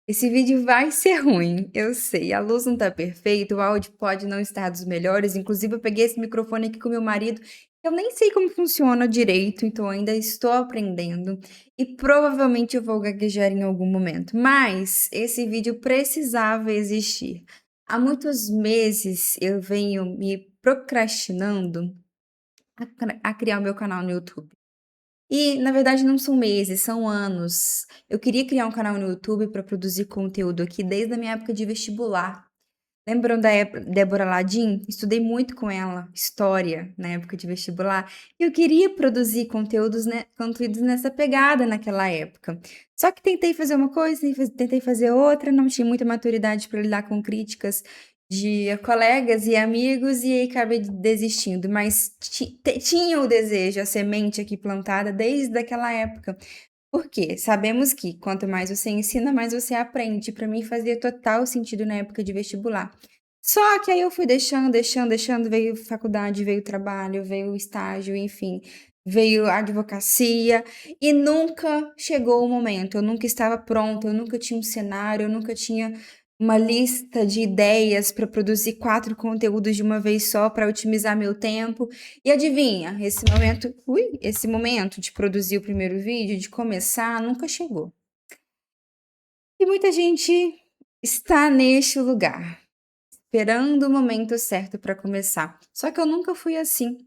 Esse vídeo vai ser ruim, eu sei. A luz não tá perfeita, o áudio pode não estar dos melhores. Inclusive, eu peguei esse microfone aqui com meu marido. Eu nem sei como funciona direito, então ainda estou aprendendo. E provavelmente eu vou gaguejar em algum momento. Mas esse vídeo precisava existir. Há muitos meses eu venho me procrastinando a criar o meu canal no YouTube. E, na verdade, não são meses, são anos. Eu queria criar um canal no YouTube para produzir conteúdo aqui desde a minha época de vestibular. Lembram da Débora Ladim? Estudei muito com ela, história, na época de vestibular. E eu queria produzir conteúdos nessa pegada naquela época. Só que tentei fazer uma coisa, tentei fazer outra, não tinha muita maturidade para lidar com críticas de colegas e amigos, e aí acabei desistindo. Mas tinha o desejo, a semente aqui plantada desde aquela época. Por quê? Sabemos que quanto mais você ensina, mais você aprende. Para mim fazia total sentido na época de vestibular. Só que aí eu fui deixando, veio faculdade, veio trabalho, veio estágio, enfim, veio advocacia e nunca chegou o momento. Eu nunca estava pronta, eu nunca tinha um cenário, eu nunca tinha uma lista de ideias para produzir 4 conteúdos de uma vez só para otimizar meu tempo. E adivinha, esse momento de produzir o primeiro vídeo, de começar, nunca chegou. E muita gente está neste lugar, esperando o momento certo para começar. Só que eu nunca fui assim.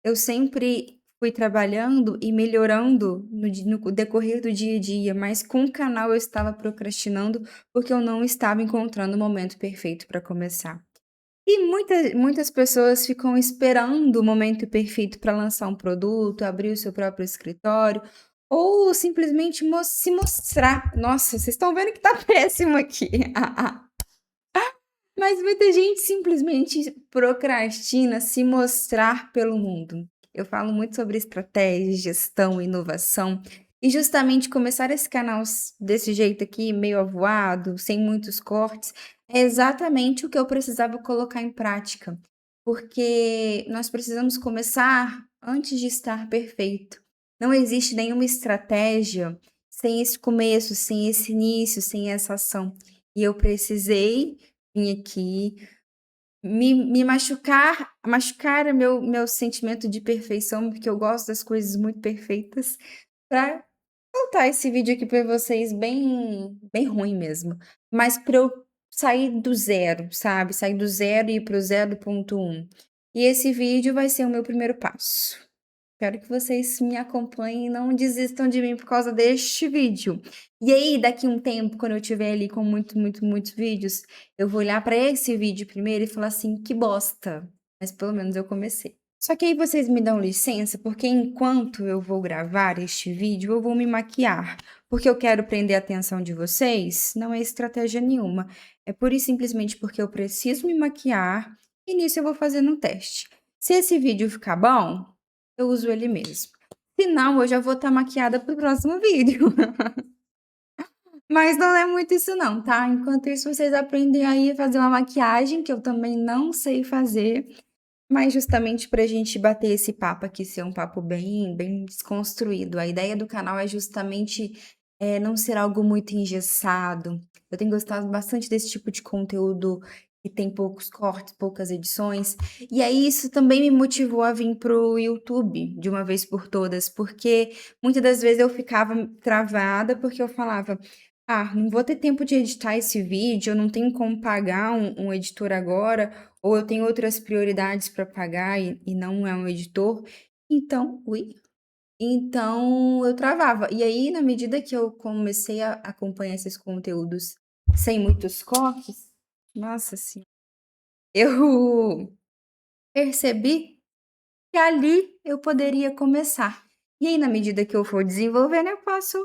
Eu sempre fui trabalhando e melhorando no decorrer do dia a dia, mas com o canal eu estava procrastinando porque eu não estava encontrando o momento perfeito para começar. E muitas pessoas ficam esperando o momento perfeito para lançar um produto, abrir o seu próprio escritório ou simplesmente se mostrar. Nossa, vocês estão vendo que tá péssimo aqui. Mas muita gente simplesmente procrastina se mostrar pelo mundo. Eu falo muito sobre estratégia, gestão, inovação. E justamente começar esse canal desse jeito aqui, meio avoado, sem muitos cortes, é exatamente o que eu precisava colocar em prática. Porque nós precisamos começar antes de estar perfeito. Não existe nenhuma estratégia sem esse começo, sem esse início, sem essa ação. E eu precisei vim aqui me machucar meu sentimento de perfeição, porque eu gosto das coisas muito perfeitas, pra soltar esse vídeo aqui pra vocês bem ruim mesmo, mas pra eu sair do zero, sabe, sair do zero e ir para o 0.1. E esse vídeo vai ser o meu primeiro passo. Espero que vocês me acompanhem e não desistam de mim por causa deste vídeo. E aí, daqui um tempo, quando eu estiver ali com muitos vídeos, eu vou olhar para esse vídeo primeiro e falar assim, que bosta. Mas pelo menos eu comecei. Só que aí vocês me dão licença, porque enquanto eu vou gravar este vídeo, eu vou me maquiar. Porque eu quero prender a atenção de vocês, não é estratégia nenhuma. É pura e simplesmente porque eu preciso me maquiar e nisso eu vou fazendo um teste. Se esse vídeo ficar bom, eu uso ele mesmo. Se não, eu já vou estar maquiada para o próximo vídeo. Mas não é muito isso não, tá? Enquanto isso, vocês aprendem aí a fazer uma maquiagem, que eu também não sei fazer, mas justamente pra gente bater esse papo aqui, ser um papo bem desconstruído. A ideia do canal é justamente, não ser algo muito engessado. Eu tenho gostado bastante desse tipo de conteúdo que tem poucos cortes, poucas edições. E aí isso também me motivou a vir pro YouTube de uma vez por todas, porque muitas das vezes eu ficava travada, porque eu falava: "Ah, não vou ter tempo de editar esse vídeo, eu não tenho como pagar um editor agora, ou eu tenho outras prioridades para pagar e não é um editor". Então eu travava. E aí, na medida que eu comecei a acompanhar esses conteúdos sem muitos cortes, nossa senhora, eu percebi que ali eu poderia começar. E aí, na medida que eu for desenvolvendo, eu posso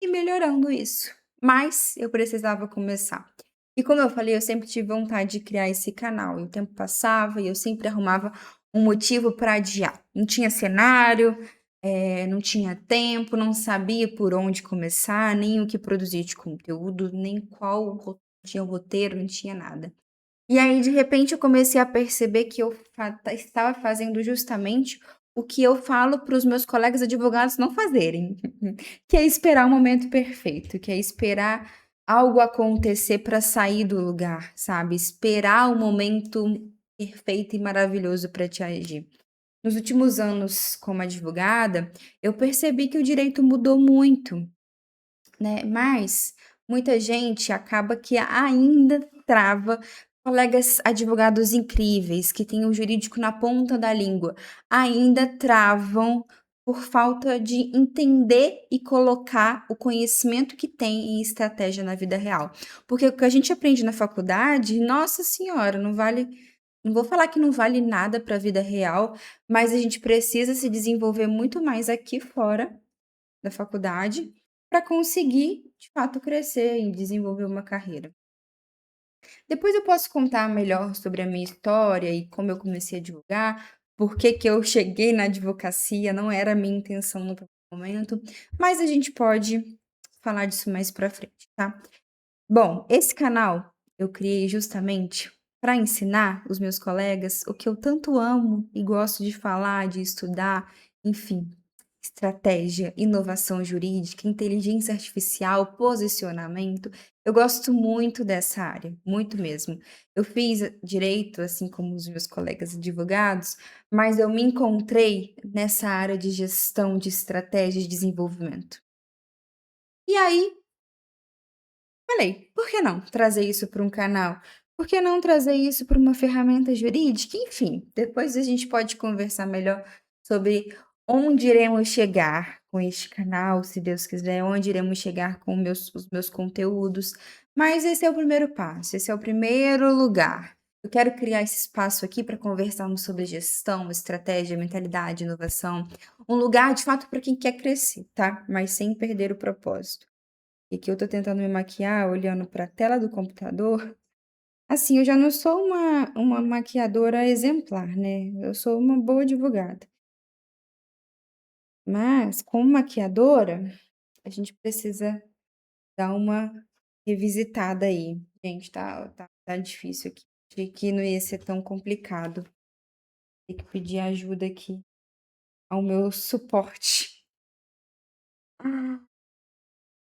ir melhorando isso. Mas eu precisava começar. E como eu falei, eu sempre tive vontade de criar esse canal. E o tempo passava e eu sempre arrumava um motivo para adiar. Não tinha cenário, não tinha tempo, não sabia por onde começar, nem o que produzir de conteúdo, nem tinha o roteiro, não tinha nada. E aí, de repente, eu comecei a perceber que eu estava fazendo justamente o que eu falo para os meus colegas advogados não fazerem, que é esperar o momento perfeito, que é esperar algo acontecer para sair do lugar, sabe, esperar o momento perfeito e maravilhoso para te agir. Nos últimos anos como advogada, eu percebi que o direito mudou muito, né, mas muita gente acaba que ainda trava. Colegas advogados incríveis que têm o jurídico na ponta da língua, ainda travam por falta de entender e colocar o conhecimento que tem em estratégia na vida real. Porque o que a gente aprende na faculdade, nossa senhora, não vou falar que não vale nada para a vida real, mas a gente precisa se desenvolver muito mais aqui fora da faculdade, para conseguir, de fato, crescer e desenvolver uma carreira. Depois eu posso contar melhor sobre a minha história e como eu comecei a advogar, por que eu cheguei na advocacia, não era a minha intenção no primeiro momento, mas a gente pode falar disso mais pra frente, tá? Bom, esse canal eu criei justamente para ensinar os meus colegas o que eu tanto amo e gosto de falar, de estudar, enfim, estratégia, inovação jurídica, inteligência artificial, posicionamento. Eu gosto muito dessa área, muito mesmo. Eu fiz direito, assim como os meus colegas advogados, mas eu me encontrei nessa área de gestão de estratégia de desenvolvimento. E aí falei: "Por que não trazer isso para um canal? Por que não trazer isso para uma ferramenta jurídica?". Enfim, depois a gente pode conversar melhor sobre onde iremos chegar com este canal, se Deus quiser, onde iremos chegar com os meus conteúdos, mas esse é o primeiro passo, esse é o primeiro lugar. Eu quero criar esse espaço aqui para conversarmos sobre gestão, estratégia, mentalidade, inovação, um lugar de fato para quem quer crescer, tá, mas sem perder o propósito. E que eu tô tentando me maquiar olhando para a tela do computador, assim, eu já não sou uma maquiadora exemplar, né, eu sou uma boa advogada. Mas, como maquiadora, a gente precisa dar uma revisitada aí. Gente, tá difícil aqui. Achei que não ia ser tão complicado. Ter que pedir ajuda aqui ao meu suporte.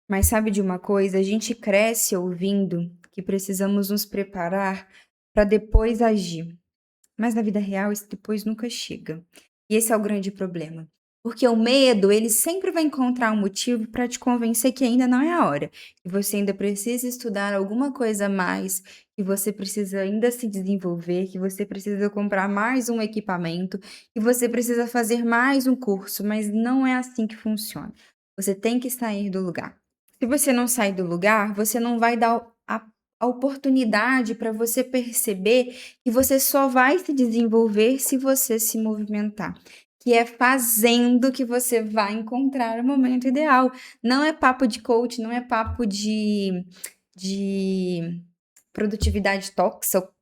Mas sabe de uma coisa? A gente cresce ouvindo que precisamos nos preparar para depois agir. Mas na vida real esse depois nunca chega. E esse é o grande problema. Porque o medo, ele sempre vai encontrar um motivo para te convencer que ainda não é a hora, que você ainda precisa estudar alguma coisa a mais, que você precisa ainda se desenvolver, que você precisa comprar mais um equipamento, que você precisa fazer mais um curso, mas não é assim que funciona. Você tem que sair do lugar. Se você não sair do lugar, você não vai dar a oportunidade para você perceber que você só vai se desenvolver se você se movimentar, que é fazendo que você vai encontrar o momento ideal. Não é papo de coach, não é papo de produtividade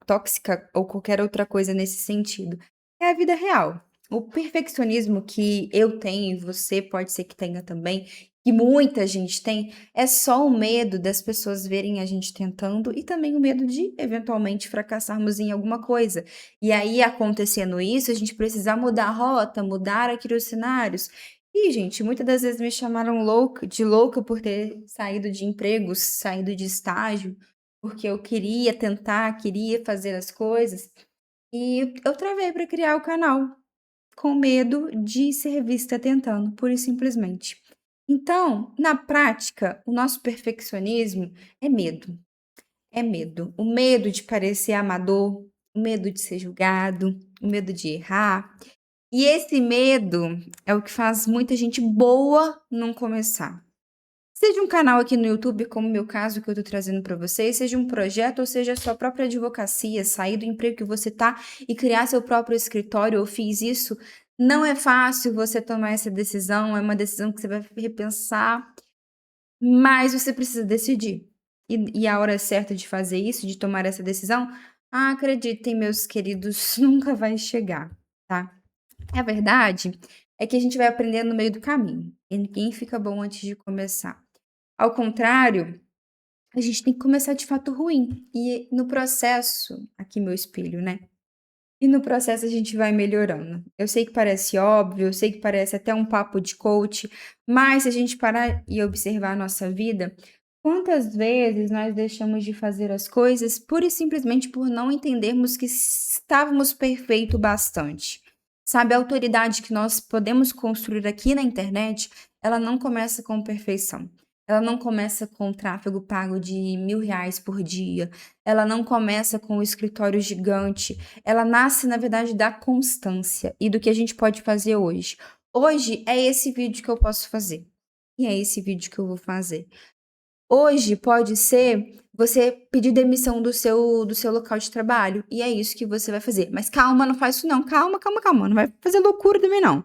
tóxica ou qualquer outra coisa nesse sentido. É a vida real. O perfeccionismo que eu tenho e você pode ser que tenha também, que muita gente tem, é só o medo das pessoas verem a gente tentando e também o medo de eventualmente fracassarmos em alguma coisa. E aí, acontecendo isso, a gente precisar mudar a rota, mudar aqui os cenários. E, gente, muitas das vezes me chamaram louca por ter saído de empregos, saído de estágio, porque eu queria tentar, queria fazer as coisas, e eu travei para criar o canal, com medo de ser vista tentando, pura e simplesmente. Então, na prática, o nosso perfeccionismo é medo. É medo. O medo de parecer amador, o medo de ser julgado, o medo de errar. E esse medo é o que faz muita gente boa não começar. Seja um canal aqui no YouTube, como o meu caso que eu tô trazendo para vocês, seja um projeto ou seja a sua própria advocacia, sair do emprego que você tá e criar seu próprio escritório. Eu fiz isso. Não é fácil você tomar essa decisão, é uma decisão que você vai repensar, mas você precisa decidir. E a hora certa de fazer isso, de tomar essa decisão, acreditem, meus queridos, nunca vai chegar, tá? A verdade é que a gente vai aprendendo no meio do caminho, e ninguém fica bom antes de começar. Ao contrário, a gente tem que começar de fato ruim. E no processo, aqui meu espelho, né? E no processo a gente vai melhorando. Eu sei que parece óbvio, eu sei que parece até um papo de coach, mas se a gente parar e observar a nossa vida, Quantas vezes nós deixamos de fazer as coisas pura e simplesmente por não entendermos que estávamos perfeito bastante? Sabe, a autoridade que nós podemos construir aqui na internet, ela não começa com perfeição. Ela não começa com o tráfego pago de R$ 1.000 por dia. Ela não começa com o escritório gigante. Ela nasce, na verdade, da constância e do que a gente pode fazer hoje. Hoje é esse vídeo que eu posso fazer. E é esse vídeo que eu vou fazer. Hoje pode ser você pedir demissão do seu local de trabalho, e é isso que você vai fazer. Mas calma, não faz isso não, calma, calma, calma, não vai fazer loucura também não.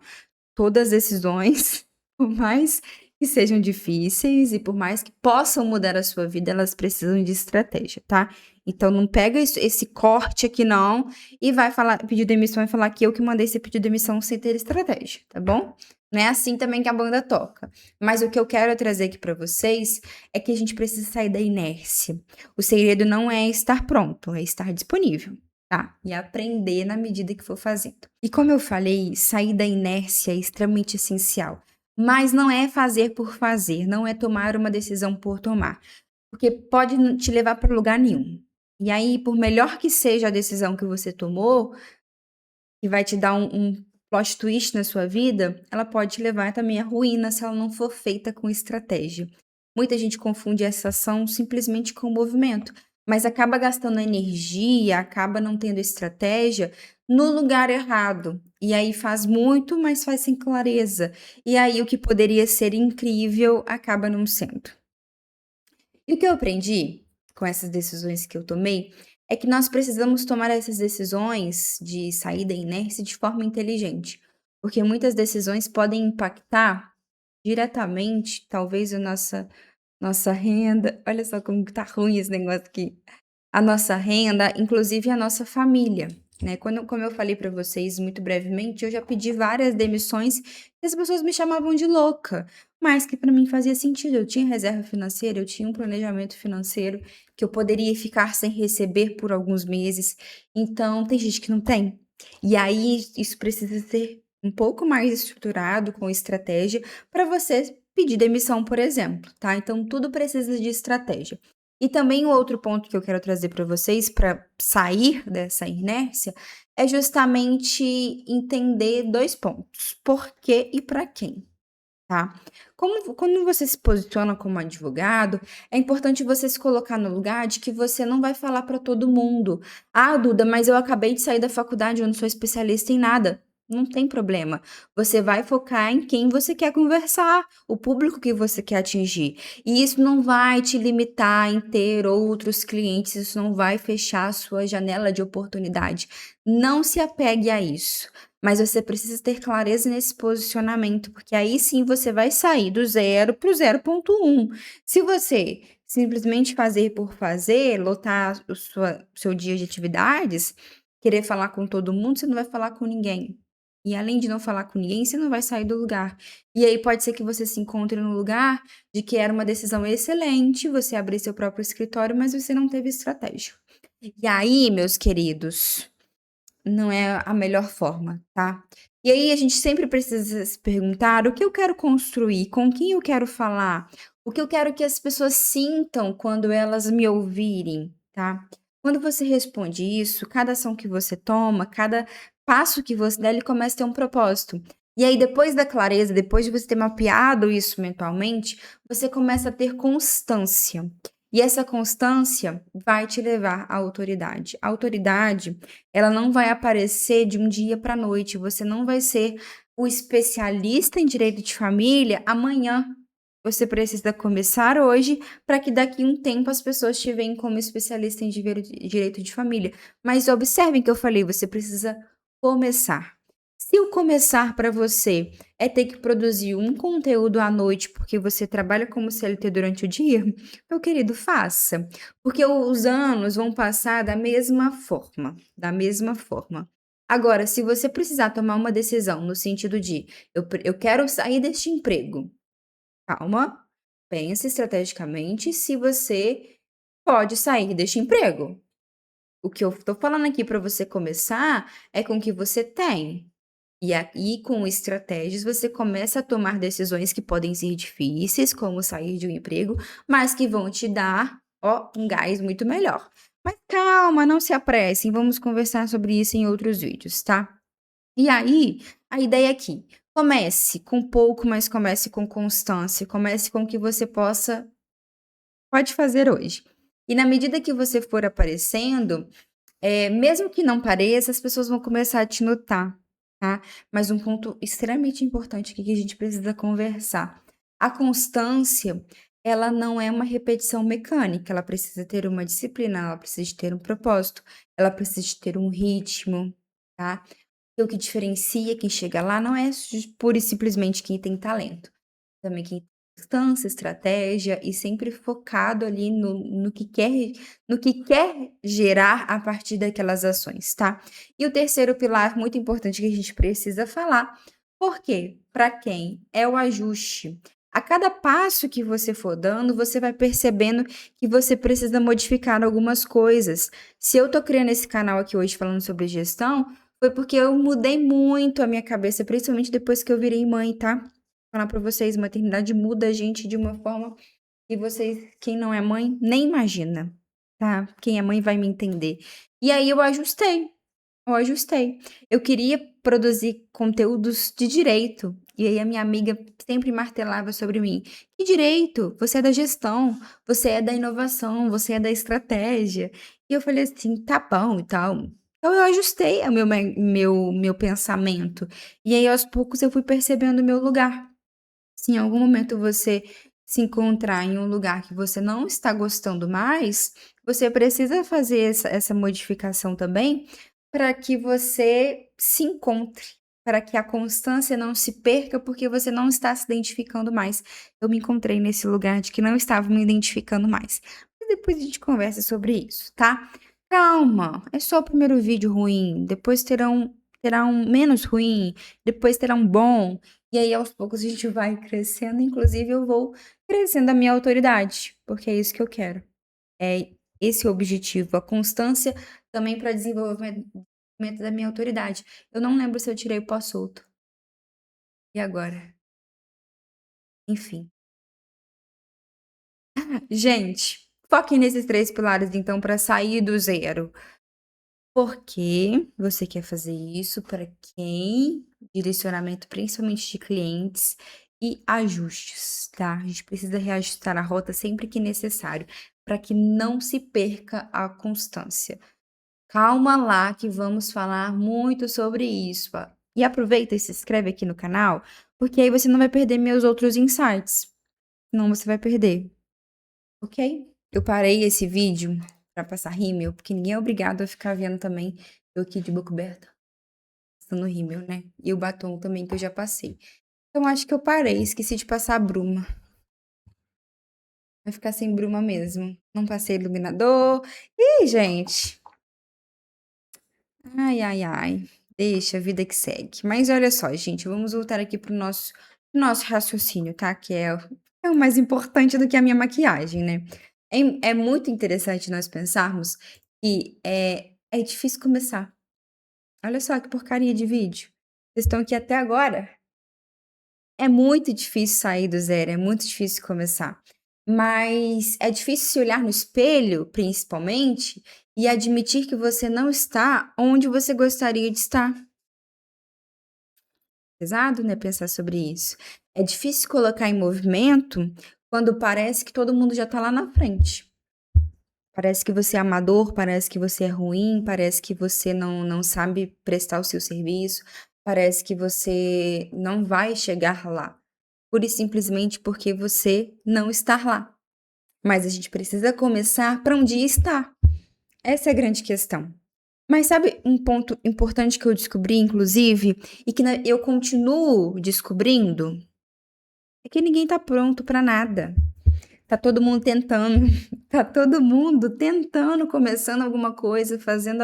Todas as decisões, por mais que sejam difíceis e por mais que possam mudar a sua vida, elas precisam de estratégia, tá? Então não pega esse corte aqui não e vai falar, pedir demissão e falar que eu que mandei você pedir demissão sem ter estratégia, tá bom? Não é assim também que a banda toca. Mas o que eu quero trazer aqui para vocês é que a gente precisa sair da inércia. O segredo não é estar pronto, é estar disponível, tá? E aprender na medida que for fazendo. E como eu falei, sair da inércia é extremamente essencial. Mas não é fazer por fazer, não é tomar uma decisão por tomar. Porque pode te levar para lugar nenhum. E aí, por melhor que seja a decisão que você tomou, que vai te dar um plot twist na sua vida, ela pode te levar também à ruína se ela não for feita com estratégia. Muita gente confunde essa ação simplesmente com o movimento, mas acaba gastando energia, acaba não tendo estratégia no lugar errado. E aí faz muito, mas faz sem clareza. E aí o que poderia ser incrível acaba não sendo. E o que eu aprendi com essas decisões que eu tomei é que nós precisamos tomar essas decisões de sair da inércia de forma inteligente, porque muitas decisões podem impactar diretamente, talvez, a nossa renda. Olha só como que tá ruim esse negócio aqui. A nossa renda, inclusive a nossa família, né. Como eu falei para vocês muito brevemente, eu já pedi várias demissões e as pessoas me chamavam de louca, mas que para mim fazia sentido. Eu tinha reserva financeira, eu tinha um planejamento financeiro que eu poderia ficar sem receber por alguns meses, então tem gente que não tem. E aí isso precisa ser um pouco mais estruturado, com estratégia, para você pedir demissão, por exemplo, tá. Então tudo precisa de estratégia. E também o outro ponto que eu quero trazer para vocês, para sair dessa inércia, é justamente entender 2 pontos: por quê e para quem, tá. Quando você se posiciona como advogado, é importante você se colocar no lugar de que você não vai falar para todo mundo: "Ah, Duda, mas eu acabei de sair da faculdade, eu não sou especialista em nada". Não tem problema. Você vai focar em quem você quer conversar, o público que você quer atingir. E isso não vai te limitar em ter outros clientes, isso não vai fechar a sua janela de oportunidade. Não se apegue a isso. Mas você precisa ter clareza nesse posicionamento, porque aí sim você vai sair do zero para o 0,1. Se você simplesmente fazer por fazer, lotar o seu dia de atividades, querer falar com todo mundo, você não vai falar com ninguém. E além de não falar com ninguém, você não vai sair do lugar. E aí pode ser que você se encontre no lugar de que era uma decisão excelente, você abrir seu próprio escritório, mas você não teve estratégia. E aí, meus queridos, não é a melhor forma, tá. E aí a gente sempre precisa se perguntar: "O que eu quero construir? Com quem eu quero falar? O que eu quero que as pessoas sintam quando elas me ouvirem?", tá. Quando você responde isso, cada ação que você toma, cada passo que você dá, ele começa a ter um propósito. E aí depois da clareza, depois de você ter mapeado isso mentalmente, você começa a ter constância. E essa constância vai te levar à autoridade. A autoridade, ela não vai aparecer de um dia para a noite, você não vai ser o especialista em direito de família amanhã. Você precisa começar hoje para que daqui um tempo as pessoas te veem como especialista em direito de família. Mas observem que eu falei, você precisa começar. Se o começar para você é ter que produzir um conteúdo à noite porque você trabalha como CLT durante o dia, meu querido, faça. Porque os anos vão passar da mesma forma, da mesma forma. Agora, se você precisar tomar uma decisão no sentido de eu quero sair deste emprego, calma, pense estrategicamente se você pode sair deste emprego. O que eu estou falando aqui para você começar é com o que você tem. E aí, com estratégias, você começa a tomar decisões que podem ser difíceis, como sair de um emprego, mas que vão te dar, ó, um gás muito melhor. Mas calma, não se apressem, vamos conversar sobre isso em outros vídeos, tá? E aí, a ideia aqui, comece com pouco, mas comece com constância, comece com o que você pode fazer hoje. E na medida que você for aparecendo, mesmo que não pareça, as pessoas vão começar a te notar, tá. Mas um ponto extremamente importante aqui que a gente precisa conversar, a constância, ela não é uma repetição mecânica, ela precisa ter uma disciplina, ela precisa de ter um propósito, ela precisa de ter um ritmo, tá. E o que diferencia quem chega lá não é pura e simplesmente quem tem talento. Também quem tem constância, estratégia e sempre focado ali no que quer gerar a partir daquelas ações, tá. E o terceiro pilar muito importante que a gente precisa falar, por quê? Para quem? É o ajuste. A cada passo que você for dando, você vai percebendo que você precisa modificar algumas coisas. Se eu tô criando esse canal aqui hoje falando sobre gestão, foi porque eu mudei muito a minha cabeça, principalmente depois que eu virei mãe, tá. Falar pra vocês, maternidade muda a gente de uma forma que vocês quem não é mãe nem imagina, tá. Quem é mãe vai me entender. E aí eu ajustei. Eu queria produzir conteúdos de direito, e aí a minha amiga sempre martelava sobre mim: "Que direito? Você é da gestão, você é da inovação, você é da estratégia". E eu falei assim: "Tá bom e tal". Então eu ajustei o meu pensamento, e aí aos poucos eu fui percebendo o meu lugar. Se em algum momento você se encontrar em um lugar que você não está gostando mais, você precisa fazer essa modificação também, para que você se encontre, para que a constância não se perca, porque você não está se identificando mais. Eu me encontrei nesse lugar de que não estava me identificando mais. Mas depois a gente conversa sobre isso, tá? Calma, é só o primeiro vídeo ruim, depois terá um menos ruim, depois terá um bom. E aí, aos poucos, a gente vai crescendo, inclusive eu vou crescendo a minha autoridade, porque é isso que eu quero. É esse o objetivo, a constância também para desenvolvimento da minha autoridade. Eu não lembro se eu tirei o pós-solto. E agora? Enfim. Gente, foquem nesses 3 pilares então para sair do zero. Por que você quer fazer isso? Para quem? Direcionamento principalmente de clientes e ajustes, tá? A gente precisa reajustar a rota sempre que necessário, para que não se perca a constância. Calma lá que vamos falar muito sobre isso, ó. E aproveita e se inscreve aqui no canal, porque aí você não vai perder meus outros insights, senão você vai perder, ok? Eu parei esse vídeo pra passar rímel, porque ninguém é obrigado a ficar vendo também eu aqui de boca aberta, passando rímel, né? E o batom também que eu já passei. Então acho que eu parei, esqueci de passar a bruma. Vai ficar sem bruma mesmo. Não passei iluminador. Ih, gente. Ai, ai, ai. Deixa, a vida que segue. Mas olha só, gente, vamos voltar aqui pro nosso raciocínio, tá? Que é o mais importante do que a minha maquiagem, né? É muito interessante nós pensarmos que é difícil começar. Olha só que porcaria de vídeo. Vocês estão aqui até agora. É muito difícil sair do zero, é muito difícil começar. Mas é difícil se olhar no espelho, principalmente, e admitir que você não está onde você gostaria de estar. Pesado, né, pensar sobre isso. É difícil colocar em movimento quando parece que todo mundo já está lá na frente. Parece que você é amador, parece que você é ruim, parece que você não sabe prestar o seu serviço, parece que você não vai chegar lá, pura e simplesmente porque você não está lá. Mas a gente precisa começar para um dia estar. Essa é a grande questão. Mas sabe um ponto importante que eu descobri, inclusive, e que eu continuo descobrindo? É que ninguém tá pronto para nada. Tá todo mundo tentando, tá todo mundo tentando, começando alguma coisa, fazendo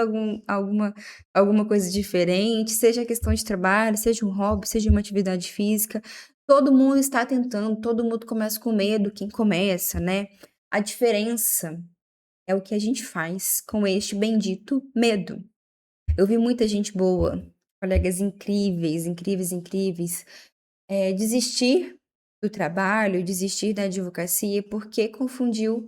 alguma coisa diferente, seja questão de trabalho, seja um hobby, seja uma atividade física. Todo mundo está tentando, todo mundo começa com medo, quem começa, né? A diferença é o que a gente faz com este bendito medo. Eu vi muita gente boa colegas incríveis, incríveis, incríveis, desistir do trabalho, desistir da advocacia, porque confundiu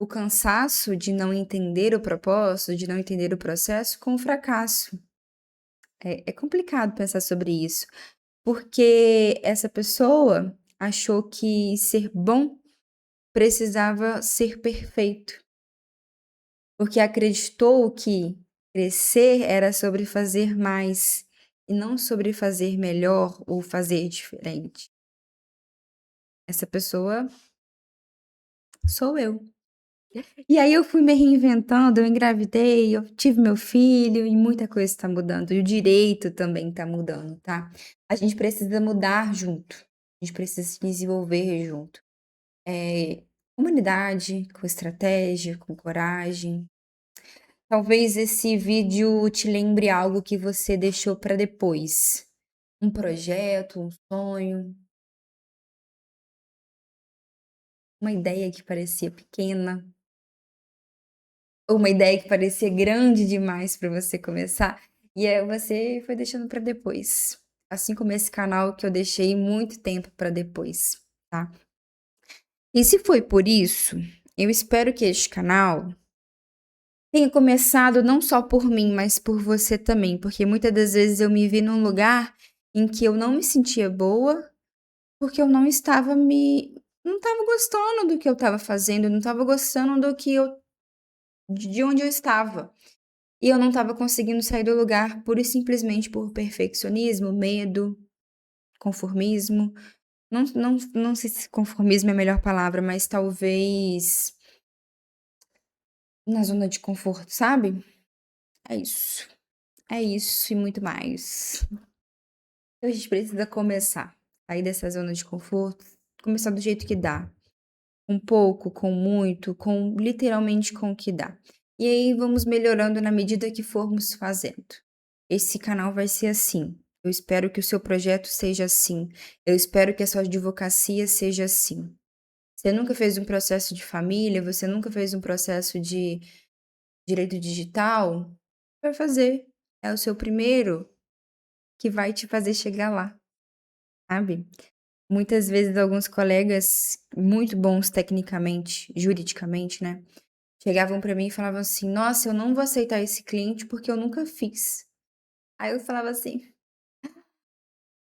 o cansaço de não entender o propósito, de não entender o processo, com o fracasso. É complicado pensar sobre isso, porque essa pessoa achou que ser bom precisava ser perfeito, porque acreditou que crescer era sobre fazer mais e não sobre fazer melhor ou fazer diferente. Essa pessoa sou eu. E aí eu fui me reinventando, eu engravidei, eu tive meu filho e muita coisa está mudando. E o direito também está mudando, tá? A gente precisa mudar junto. A gente precisa se desenvolver junto. É, humanidade, com estratégia, com coragem. Talvez esse vídeo te lembre algo que você deixou para depois. Um projeto, um sonho, uma ideia que parecia pequena, ou uma ideia que parecia grande demais para você começar, e aí você foi deixando para depois. Assim como esse canal que eu deixei muito tempo para depois, tá? E se foi por isso, eu espero que este canal tenha começado não só por mim, mas por você também, porque muitas das vezes eu me vi num lugar em que eu não me sentia boa, porque eu não estava gostando do que eu estava fazendo, não estava gostando de onde eu estava. E eu não estava conseguindo sair do lugar pura e simplesmente por perfeccionismo, medo, conformismo. Não sei se conformismo é a melhor palavra, mas talvez na zona de conforto, sabe? É isso. É isso e muito mais. Então a gente precisa começar. Sair dessa zona de conforto, começar do jeito que dá. Com pouco, com muito, com literalmente com o que dá. E aí vamos melhorando na medida que formos fazendo. Esse canal vai ser assim. Eu espero que o seu projeto seja assim. Eu espero que a sua advocacia seja assim. Você nunca fez um processo de família, você nunca fez um processo de direito digital? Vai fazer. É o seu primeiro que vai te fazer chegar lá, sabe? Muitas vezes alguns colegas muito bons tecnicamente, juridicamente, né, chegavam pra mim e falavam assim: "Nossa, eu não vou aceitar esse cliente porque eu nunca fiz". Aí eu falava assim: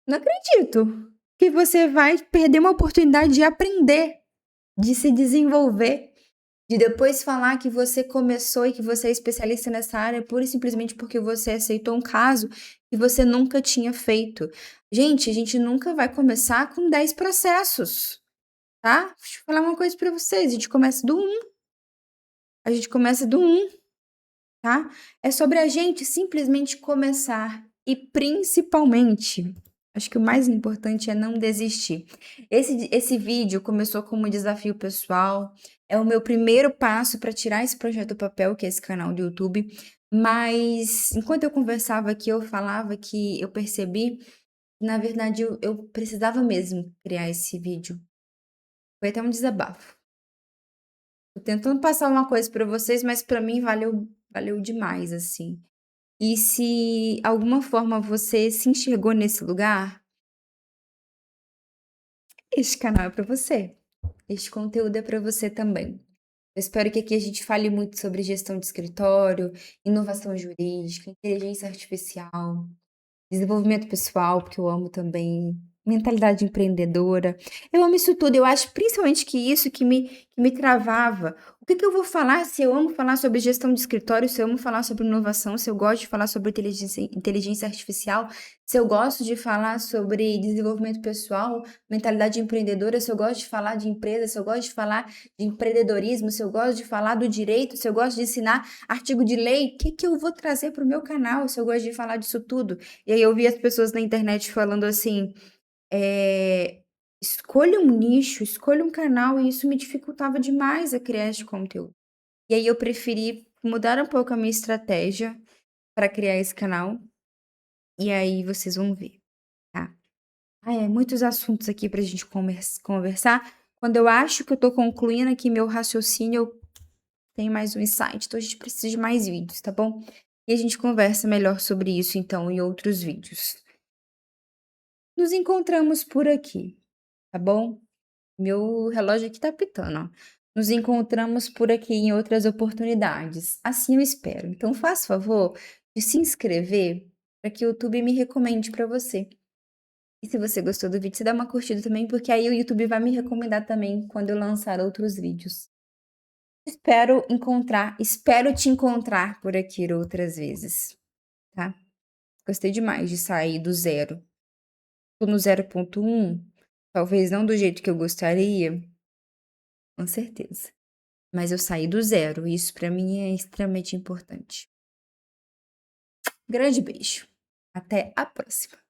"Não acredito que você vai perder uma oportunidade de aprender, de se desenvolver, de depois falar que você começou e que você é especialista nessa área pura e simplesmente porque você aceitou um caso que você nunca tinha feito". Gente, a gente nunca vai começar com 10 processos. Tá? Deixa eu falar uma coisa pra vocês, a gente começa do 1, a gente começa do 1, tá? É sobre a gente simplesmente começar e principalmente, acho que o mais importante é não desistir. Esse vídeo começou como um desafio pessoal, é o meu primeiro passo para tirar esse projeto do papel, que é esse canal do YouTube, mas enquanto eu conversava aqui, eu falava que eu percebi, na verdade eu precisava mesmo criar esse vídeo. Foi até um desabafo. Tô tentando passar uma coisa pra vocês, mas pra mim valeu demais, assim. E se alguma forma você se enxergou nesse lugar, este canal é pra você. Este conteúdo é pra você também. Eu espero que aqui a gente fale muito sobre gestão de escritório, inovação jurídica, inteligência artificial, desenvolvimento pessoal, porque eu amo também, mentalidade empreendedora. Eu amo isso tudo, eu acho principalmente que isso que me travava. O que que eu vou falar se eu amo falar sobre gestão de escritório, se eu amo falar sobre inovação, se eu gosto de falar sobre inteligência artificial, se eu gosto de falar sobre desenvolvimento pessoal, mentalidade empreendedora, se eu gosto de falar de empresa, se eu gosto de falar de empreendedorismo, se eu gosto de falar do direito, se eu gosto de ensinar artigo de lei, o que que eu vou trazer para o meu canal se eu gosto de falar disso tudo? E aí eu vi as pessoas na internet falando assim, escolha um nicho, escolha um canal, e isso me dificultava demais a criar este conteúdo. E aí eu preferi mudar um pouco a minha estratégia para criar esse canal, e aí vocês vão ver, tá? Muitos assuntos aqui pra gente conversar. Quando eu acho que eu tô concluindo aqui meu raciocínio, eu tenho mais um insight, então a gente precisa de mais vídeos, tá bom? e a gente conversa melhor sobre isso então em outros vídeos. Nos encontramos por aqui, tá bom? Meu relógio aqui tá apitando, ó. Nos encontramos por aqui em outras oportunidades. Assim eu espero. Então faça favor de se inscrever para que o YouTube me recomende para você. E se você gostou do vídeo, você dá uma curtida também, porque aí o YouTube vai me recomendar também quando eu lançar outros vídeos. Espero te encontrar por aqui outras vezes, tá? Gostei demais de sair do zero. Tô no 0,1, talvez não do jeito que eu gostaria, com certeza. Mas eu saí do zero, e isso pra mim é extremamente importante. Grande beijo. Até a próxima.